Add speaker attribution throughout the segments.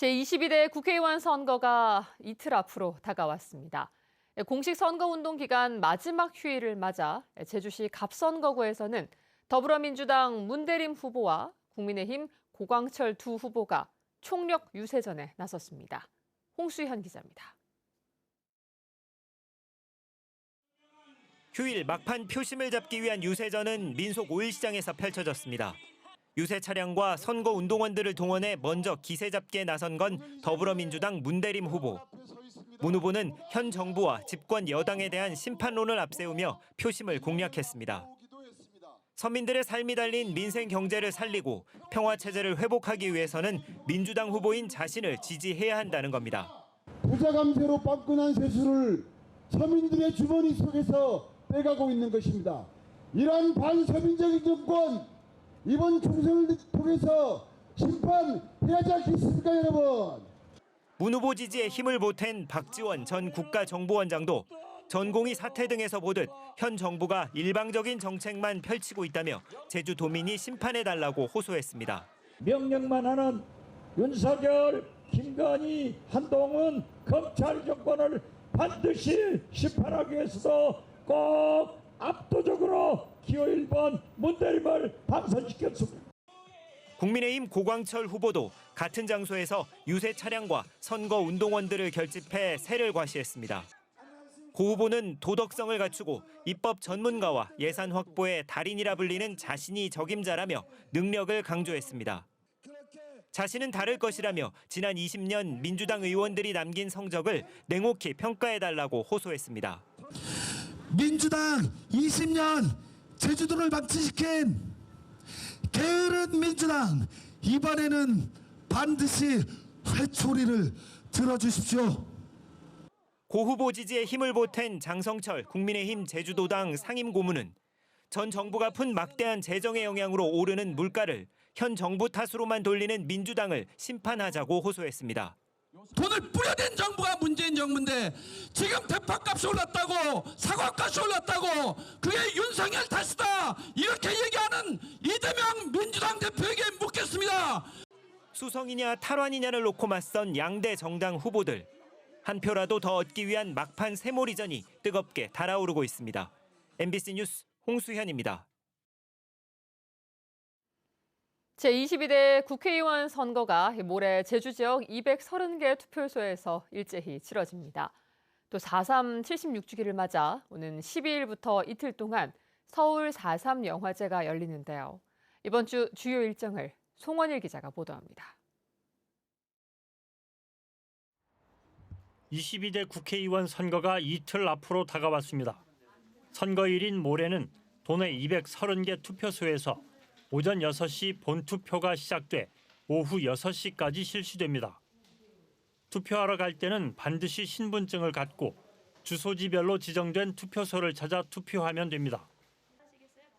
Speaker 1: 제22대 국회의원 선거가 이틀 앞으로 다가왔습니다. 공식 선거운동 기간 마지막 휴일을 맞아 제주시 갑선거구에서는 더불어민주당 문대림 후보와 국민의힘 고광철 두 후보가 총력 유세전에 나섰습니다. 홍수현 기자입니다.
Speaker 2: 휴일 막판 표심을 잡기 위한 유세전은 민속 5일시장에서 펼쳐졌습니다. 유세 차량과 선거운동원들을 동원해 먼저 기세 잡기에 나선 건 더불어민주당 문대림 후보. 문 후보는 현 정부와 집권 여당에 대한 심판론을 앞세우며 표심을 공략했습니다. 서민들의 삶이 달린 민생 경제를 살리고 평화 체제를 회복하기 위해서는 민주당 후보인 자신을 지지해야 한다는 겁니다.
Speaker 3: 부자 감세로 빵꾸난 세수를 서민들의 주머니 속에서 빼가고 있는 것입니다. 이러한 반서민적인 정권, 이번 총선을 통해서 심판해야지 않겠습니까, 여러분?
Speaker 2: 문 후보 지지에 힘을 보탠 박지원 전 국가정보원장도 전공의 사태 등에서 보듯 현 정부가 일방적인 정책만 펼치고 있다며 제주도민이 심판해달라고 호소했습니다.
Speaker 4: 명령만 하는 윤석열, 김건희, 한동훈 검찰 정권을 반드시 심판하기 위해서도 꼭 압도적으로 기호 1번 문대림을 당선시켰습니다.
Speaker 2: 국민의힘 고광철 후보도 같은 장소에서 유세 차량과 선거운동원들을 결집해 세를 과시했습니다. 고 후보는 도덕성을 갖추고 입법 전문가와 예산 확보의 달인이라 불리는 자신이 적임자라며 능력을 강조했습니다. 자신은 다를 것이라며 지난 20년 민주당 의원들이 남긴 성적을 냉혹히 평가해달라고 호소했습니다.
Speaker 5: 민주당 20년 제주도를 망치시킨 게으른 민주당, 이번에는 반드시 회초리를 들어주십시오.
Speaker 2: 고 후보 지지에 힘을 보탠 장성철 국민의힘 제주도당 상임고문은 전 정부가 푼 막대한 재정의 영향으로 오르는 물가를 현 정부 탓으로만 돌리는 민주당을 심판하자고 호소했습니다.
Speaker 6: 돈을 뿌려댄 정부가 문재인 정부인데 지금 대파값이 올랐다고, 사과값이 올랐다고, 그게 윤석열 탓이다 이렇게 얘기하는 이재명 민주당 대표에게 묻겠습니다.
Speaker 2: 수성이냐 탈환이냐를 놓고 맞선 양대 정당 후보들. 한 표라도 더 얻기 위한 막판 세몰이전이 뜨겁게 달아오르고 있습니다. MBC 뉴스 홍수현입니다.
Speaker 1: 제22대 국회의원 선거가 모레 제주 지역 230개 투표소에서 일제히 치러집니다. 또 4.3 76주기를 맞아 오는 12일부터 이틀 동안 서울 4.3 영화제가 열리는데요. 이번 주 주요 일정을 송원일 기자가 보도합니다.
Speaker 7: 22대 국회의원 선거가 이틀 앞으로 다가왔습니다. 선거일인 모레는 도내 230개 투표소에서 오전 6시 본투표가 시작돼 오후 6시까지 실시됩니다. 투표하러 갈 때는 반드시 신분증을 갖고 주소지별로 지정된 투표소를 찾아 투표하면 됩니다.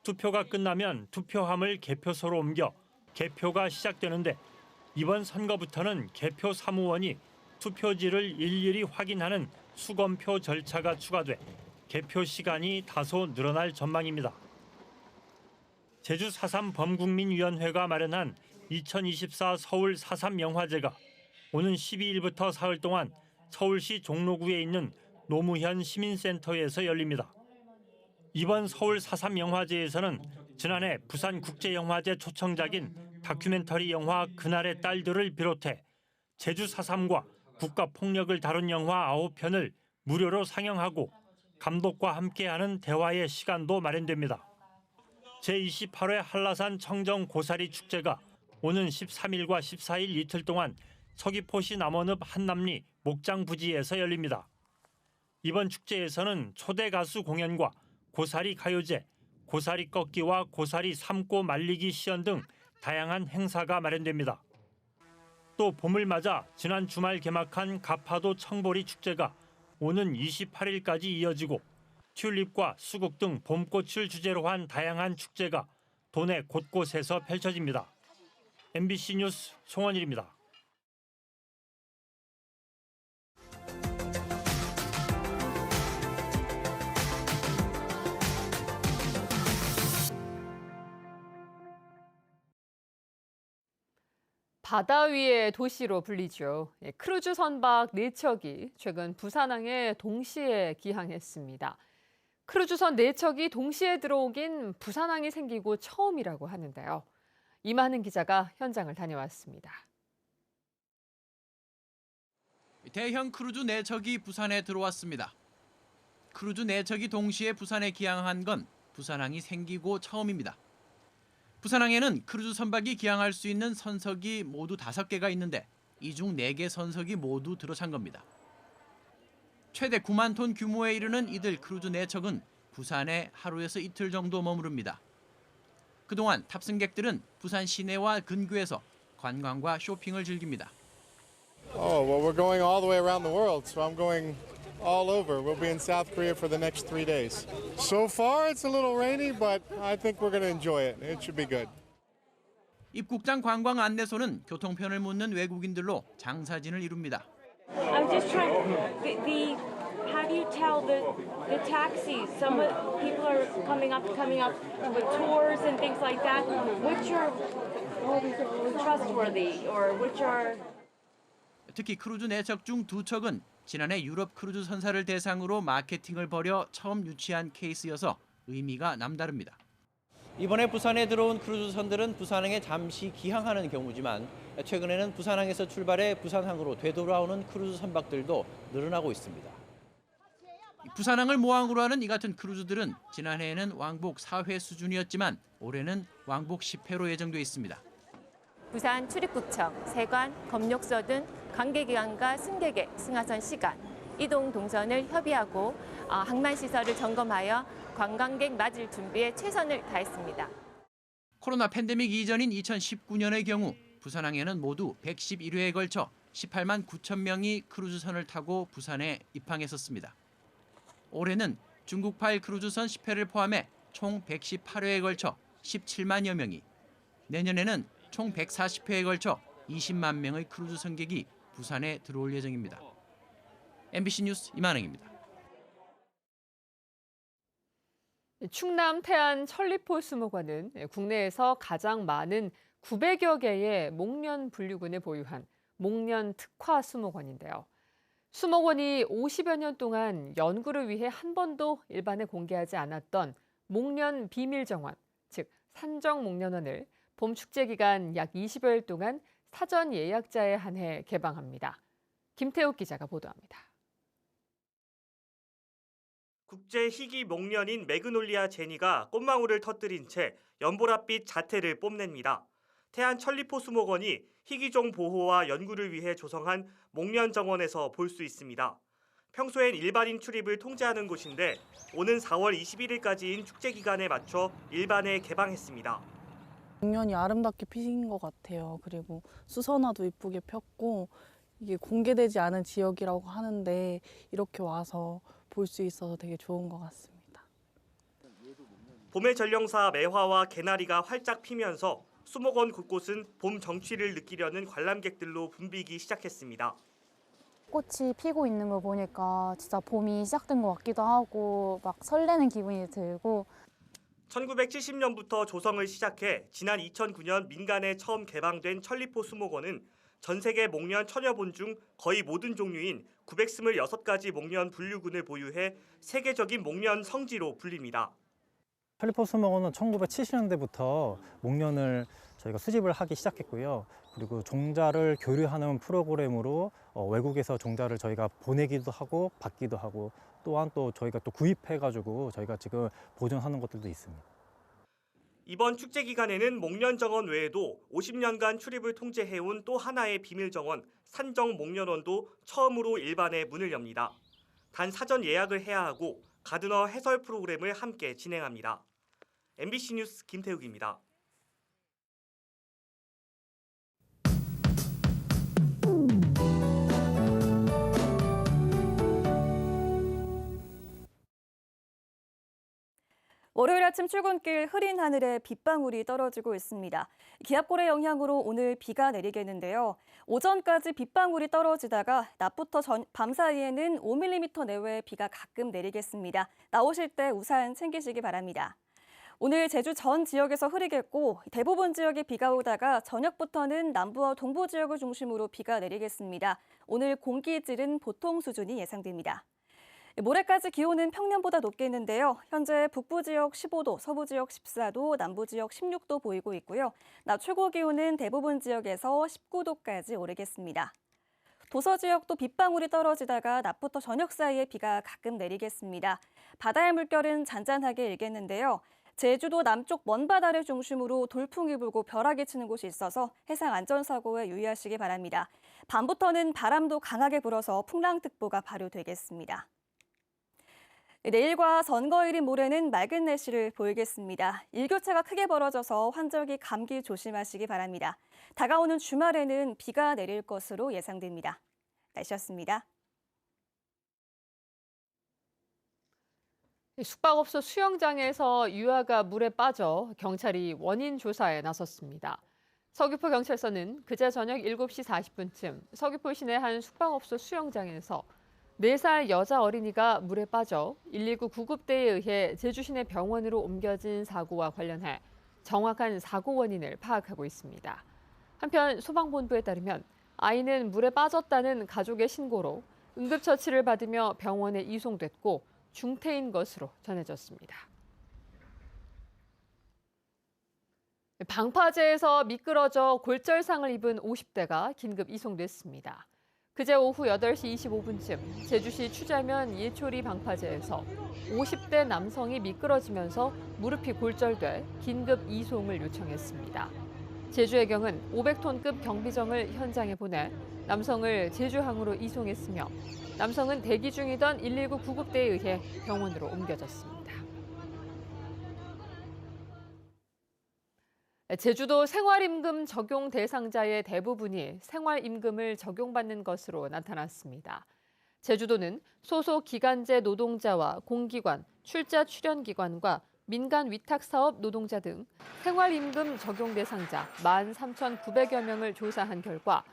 Speaker 7: 투표가 끝나면 투표함을 개표소로 옮겨 개표가 시작되는데 이번 선거부터는 개표 사무원이 투표지를 일일이 확인하는 수검표 절차가 추가돼 개표 시간이 다소 늘어날 전망입니다. 제주 4.3 범국민위원회가 마련한 2024 서울 4.3 영화제가 오는 12일부터 사흘 동안 서울시 종로구에 있는 노무현 시민센터에서 열립니다. 이번 서울 4.3 영화제에서는 지난해 부산국제영화제 초청작인 다큐멘터리 영화 그날의 딸들을 비롯해 제주 4.3과 국가폭력을 다룬 영화 9편을 무료로 상영하고 감독과 함께하는 대화의 시간도 마련됩니다. 제28회 한라산 청정 고사리 축제가 오는 13일과 14일 이틀 동안 서귀포시 남원읍 한남리 목장 부지에서 열립니다. 이번 축제에서는 초대 가수 공연과 고사리 가요제, 고사리 꺾기와 고사리 삶고 말리기 시연 등 다양한 행사가 마련됩니다. 또 봄을 맞아 지난 주말 개막한 가파도 청보리 축제가 오는 28일까지 이어지고 튤립과 수국 등 봄꽃을 주제로 한 다양한 축제가 도내 곳곳에서 펼쳐집니다. MBC 뉴스 송원일입니다.
Speaker 1: 바다 위의 도시로 불리죠. 크루즈 선박 4척이 최근 부산항에 동시에 기항했습니다. 크루즈선 4척이 동시에 들어오긴 부산항이 생기고 처음이라고 하는데요. 이만은 기자가 현장을 다녀왔습니다.
Speaker 8: 대형 크루즈 4척이 부산에 들어왔습니다. 크루즈 4척이 동시에 부산에 기항한 건 부산항이 생기고 처음입니다. 부산항에는 크루즈 선박이 기항할 수 있는 선석이 모두 5개가 있는데 이 중 4개 선석이 모두 들어찬 겁니다. 최대 9만 톤 규모에 이르는 이들 크루즈 4척은 부산에 하루에서 이틀 정도 머무릅니다. 그동안 탑승객들은 부산 시내와 근교에서 관광과 쇼핑을 즐깁니다.
Speaker 9: Oh, well, we're going all the way around the world, so I'm going all over. We'll be in South Korea for the next 3 days. So far, it's a little rainy, but I think we're going to enjoy it. It should be good.
Speaker 8: 입국장 관광 안내소는 교통편을 묻는 외국인들로 장사진을 이룹니다.
Speaker 10: I'm just trying. How do you tell the taxis? Some people are coming up with tours and things like that. Which are trustworthy or which are?
Speaker 8: 특히 크루즈 4척 중 2척은 지난해 유럽 크루즈 선사를 대상으로 마케팅을 벌여 처음 유치한 케이스여서 의미가 남다릅니다. 이번에 부산에 들어온 크루즈선들은 부산항에 잠시 기항하는 경우지만 최근에는 부산항에서 출발해 부산항으로 되돌아오는 크루즈 선박들도 늘어나고 있습니다. 부산항을 모항으로 하는 이 같은 크루즈들은 지난해에는 왕복 4회 수준이었지만 올해는 왕복 10회로 예정돼 있습니다.
Speaker 11: 부산 출입구청, 세관, 검역소 등 관계기관과 승객의 승하선 시간, 이동 동선을 협의하고 항만 시설을 점검하여 관광객 맞을 준비에 최선을 다했습니다.
Speaker 8: 코로나 팬데믹 이전인 2019년의 경우 부산항에는 모두 111회에 걸쳐 18만 9천 명이 크루즈선을 타고 부산에 입항했었습니다. 올해는 중국발 크루즈선 10회를 포함해 총 118회에 걸쳐 17만여 명이, 내년에는 총 140회에 걸쳐 20만 명의 크루즈 승객이 부산에 들어올 예정입니다. MBC 뉴스 이만흥입니다.
Speaker 1: 충남 태안 천리포 수목원은 국내에서 가장 많은 900여 개의 목련 분류군을 보유한 목련 특화 수목원인데요. 수목원이 50여 년 동안 연구를 위해 한 번도 일반에 공개하지 않았던 목련 비밀정원, 즉 산정목련원을 봄 축제 기간 약 20여일 동안 사전 예약자에 한해 개방합니다. 김태욱 기자가 보도합니다.
Speaker 12: 국제 희귀 목련인 매그놀리아 제니가 꽃망울을 터뜨린 채 연보라빛 자태를 뽐냅니다. 태안 천리포 수목원이 희귀종 보호와 연구를 위해 조성한 목련 정원에서 볼 수 있습니다. 평소엔 일반인 출입을 통제하는 곳인데 오는 4월 21일까지인 축제 기간에 맞춰 일반에 개방했습니다.
Speaker 13: 목련이 아름답게 피신 것 같아요. 그리고 수선화도 이쁘게 폈고 이게 공개되지 않은 지역이라고 하는데 이렇게 와서 볼 수 있어서 되게 좋은 것 같습니다.
Speaker 12: 봄의 전령사 매화와 개나리가 활짝 피면서 수목원 곳곳은 봄 정취를 느끼려는 관람객들로 붐비기 시작했습니다.
Speaker 14: 꽃이 피고 있는 거 보니까 진짜 봄이 시작된 것 같기도 하고 막 설레는 기분이 들고
Speaker 12: 1970년부터 조성을 시작해 지난 2009년 민간에 처음 개방된 천리포 수목원은 전 세계 목련 천여 본 중 거의 모든 종류인 926가지 목련 분류군을 보유해 세계적인 목련 성지로 불립니다.
Speaker 15: 천리포 수목원은 1970년대부터 목련을 저희가 수집을 하기 시작했고요. 그리고 종자를 교류하는 프로그램으로 외국에서 종자를 저희가 보내기도 하고 받기도 하고 또한 또 저희가 또 구입해가지고 저희가 지금 보존하는 것들도 있습니다.
Speaker 12: 이번 축제 기간에는 목련 정원 외에도 50년간 출입을 통제해온 또 하나의 비밀 정원 산정 목련원도 처음으로 일반에 문을 엽니다. 단 사전 예약을 해야 하고 가드너 해설 프로그램을 함께 진행합니다. MBC 뉴스 김태욱입니다.
Speaker 16: 월요일 아침 출근길 흐린 하늘에 빗방울이 떨어지고 있습니다. 기압골의 영향으로 오늘 비가 내리겠는데요. 오전까지 빗방울이 떨어지다가 낮부터 밤 사이에는 5mm 내외의 비가 가끔 내리겠습니다. 나오실 때 우산 챙기시기 바랍니다. 오늘 제주 전 지역에서 흐리겠고 대부분 지역에 비가 오다가 저녁부터는 남부와 동부 지역을 중심으로 비가 내리겠습니다. 오늘 공기질은 보통 수준이 예상됩니다. 모레까지 기온은 평년보다 높겠는데요. 현재 북부 지역 15도, 서부 지역 14도, 남부 지역 16도 보이고 있고요. 낮 최고 기온은 대부분 지역에서 19도까지 오르겠습니다. 도서 지역도 빗방울이 떨어지다가 낮부터 저녁 사이에 비가 가끔 내리겠습니다. 바다의 물결은 잔잔하게 일겠는데요. 제주도 남쪽 먼바다를 중심으로 돌풍이 불고 벼락이 치는 곳이 있어서 해상 안전사고에 유의하시기 바랍니다. 밤부터는 바람도 강하게 불어서 풍랑특보가 발효되겠습니다. 내일과 선거일인 모레는 맑은 날씨를 보이겠습니다. 일교차가 크게 벌어져서 환절기 감기 조심하시기 바랍니다. 다가오는 주말에는 비가 내릴 것으로 예상됩니다. 날씨였습니다.
Speaker 1: 숙박업소 수영장에서 유아가 물에 빠져 경찰이 원인 조사에 나섰습니다. 서귀포 경찰서는 그제 저녁 7시 40분쯤 서귀포 시내 한 숙박업소 수영장에서 4살 여자 어린이가 물에 빠져 119 구급대에 의해 제주 시내 병원으로 옮겨진 사고와 관련해 정확한 사고 원인을 파악하고 있습니다. 한편 소방본부에 따르면 아이는 물에 빠졌다는 가족의 신고로 응급처치를 받으며 병원에 이송됐고 중태인 것으로 전해졌습니다. 방파제에서 미끄러져 골절상을 입은 50대가 긴급 이송됐습니다. 그제 오후 8시 25분쯤 제주시 추자면 예초리 방파제에서 50대 남성이 미끄러지면서 무릎이 골절돼 긴급 이송을 요청했습니다. 제주해경은 500톤급 경비정을 현장에 보내 남성을 제주항으로 이송했으며 남성은 대기 중이던 119 구급대에 의해 병원으로 옮겨졌습니다. 제주도 생활임금 적용 대상자의 대부분이 생활임금을 적용받는 것으로 나타났습니다. 제주도는 소속 기간제 노동자와 공기관, 출자 출연기관과 민간 위탁사업 노동자 등 생활임금 적용 대상자 13,900여 명을 조사한 결과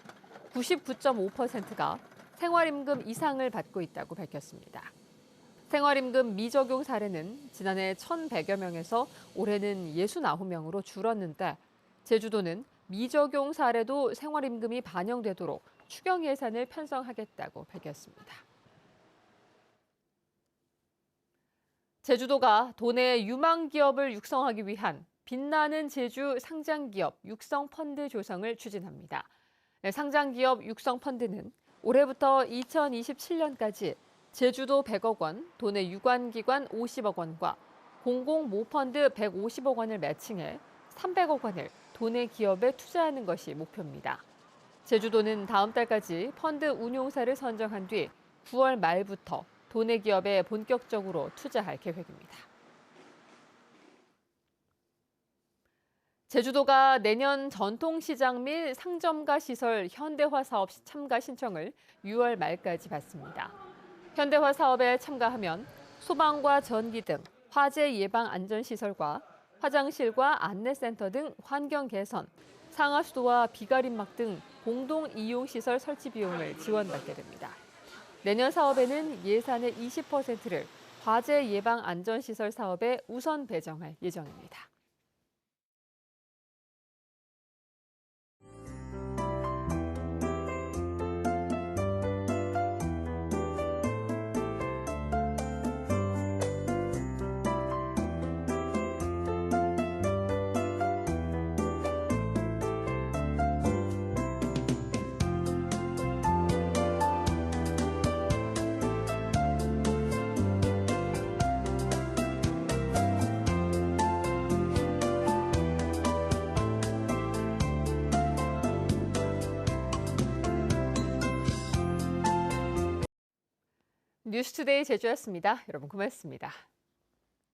Speaker 1: 99.5%가 생활임금 이상을 받고 있다고 밝혔습니다. 생활임금 미적용 사례는 지난해 1,100여 명에서 올해는 69명으로 줄었는데 제주도는 미적용 사례도 생활임금이 반영되도록 추경 예산을 편성하겠다고 밝혔습니다. 제주도가 도내 유망 기업을 육성하기 위한 빛나는 제주 상장기업 육성펀드 조성을 추진합니다. 상장기업 육성펀드는 올해부터 2027년까지 제주도 100억 원, 도내 유관기관 50억 원과 공공모펀드 150억 원을 매칭해 300억 원을 도내 기업에 투자하는 것이 목표입니다. 제주도는 다음 달까지 펀드 운용사를 선정한 뒤 9월 말부터 도내 기업에 본격적으로 투자할 계획입니다. 제주도가 내년 전통시장 및 상점가 시설 현대화 사업 참가 신청을 6월 말까지 받습니다. 현대화 사업에 참가하면 소방과 전기 등 화재 예방 안전시설과 화장실과 안내센터 등 환경 개선, 상하수도와 비가림막 등 공동 이용시설 설치 비용을 지원받게 됩니다. 내년 사업에는 예산의 20%를 화재 예방 안전시설 사업에 우선 배정할 예정입니다. 뉴스투데이 제주였습니다. 여러분 고맙습니다.